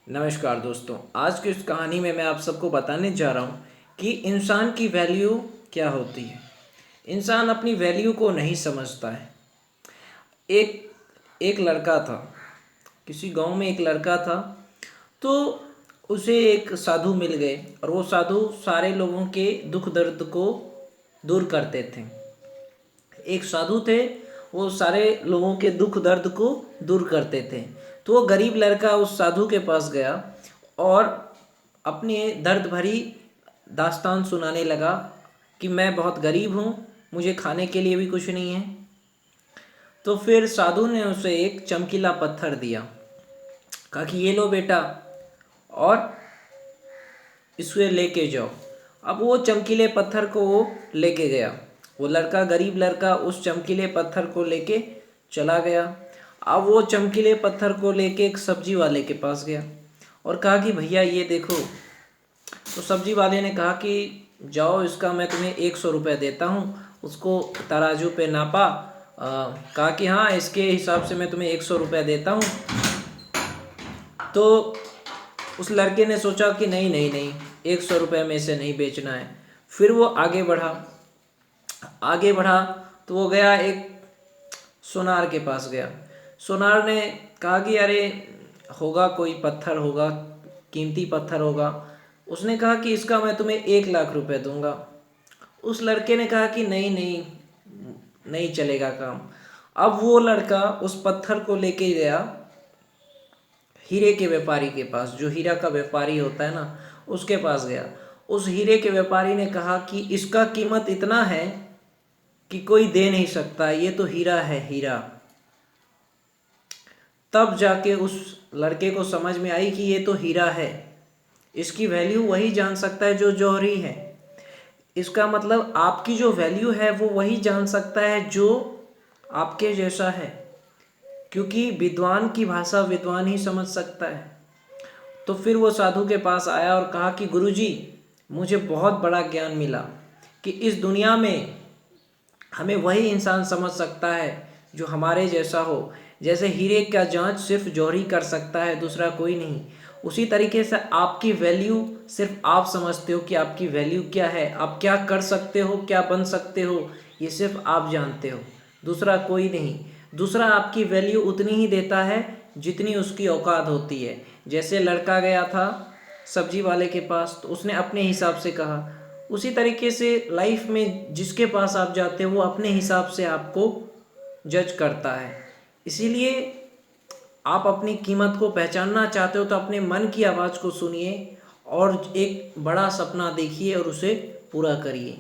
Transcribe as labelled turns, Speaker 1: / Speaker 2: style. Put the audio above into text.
Speaker 1: नमस्कार दोस्तों। आज की इस कहानी में मैं आप सबको बताने जा रहा हूँ कि इंसान की वैल्यू क्या होती है। इंसान अपनी वैल्यू को नहीं समझता है। एक एक लड़का था, किसी गांव में एक लड़का था। तो उसे एक साधु मिल गए और वो साधु सारे लोगों के दुख दर्द को दूर करते थे। एक साधु थे, वो सारे लोगों के दुख दर्द को दूर करते थे। तो वो गरीब लड़का उस साधु के पास गया और अपने दर्द भरी दास्तान सुनाने लगा कि मैं बहुत गरीब हूँ, मुझे खाने के लिए भी कुछ नहीं है। तो फिर साधु ने उसे एक चमकीला पत्थर दिया, कहा कि ये लो बेटा और इसे लेके जाओ। अब वो चमकीले पत्थर को वो लेके गया। वो लड़का, गरीब लड़का, उस चमकीले पत्थर को लेके चला गया। अब वो चमकीले पत्थर को लेके एक सब्जी वाले के पास गया और कहा कि भैया ये देखो। तो सब्जी वाले ने कहा कि जाओ, इसका मैं तुम्हें 100 रुपये देता हूँ। उसको तराजू पे नापा, कहा कि हाँ, इसके हिसाब से मैं तुम्हें 100 रुपये देता हूँ। तो उस लड़के ने सोचा कि नहीं नहीं नहीं, 100 रुपये में इसे नहीं बेचना है। फिर वो आगे बढ़ा तो वो गया, एक सोनार के पास गया। सोनार ने कहा कि अरे होगा, कोई पत्थर होगा, कीमती पत्थर होगा। उसने कहा कि इसका मैं तुम्हें 1 लाख रुपए दूंगा। उस लड़के ने कहा कि नहीं नहीं, नहीं चलेगा काम। अब वो लड़का उस पत्थर को लेके गया हीरे के व्यापारी के पास, जो हीरा का व्यापारी होता है ना, उसके पास गया। उस हीरे के व्यापारी ने कहा कि इसका कीमत इतना है कि कोई दे नहीं सकता, ये तो हीरा है, हीरा। तब जाके उस लड़के को समझ में आई कि ये तो हीरा है, इसकी वैल्यू वही जान सकता है जो जौहरी है। इसका मतलब आपकी जो वैल्यू है वो वही जान सकता है जो आपके जैसा है, क्योंकि विद्वान की भाषा विद्वान ही समझ सकता है। तो फिर वो साधु के पास आया और कहा कि गुरुजी, मुझे बहुत बड़ा ज्ञान मिला कि इस दुनिया में हमें वही इंसान समझ सकता है जो हमारे जैसा हो। जैसे हीरे का जांच सिर्फ जौहरी कर सकता है, दूसरा कोई नहीं। उसी तरीके से आपकी वैल्यू सिर्फ आप समझते हो कि आपकी वैल्यू क्या है, आप क्या कर सकते हो, क्या बन सकते हो, ये सिर्फ आप जानते हो, दूसरा कोई नहीं। दूसरा आपकी वैल्यू उतनी ही देता है जितनी उसकी औकात होती है। जैसे लड़का गया था सब्जी वाले के पास, तो उसने अपने हिसाब से कहा। उसी तरीके से लाइफ में जिसके पास आप जाते हो वो अपने हिसाब से आपको जज करता है। इसीलिए आप अपनी कीमत को पहचानना चाहते हो तो अपने मन की आवाज़ को सुनिए और एक बड़ा सपना देखिए और उसे पूरा करिए।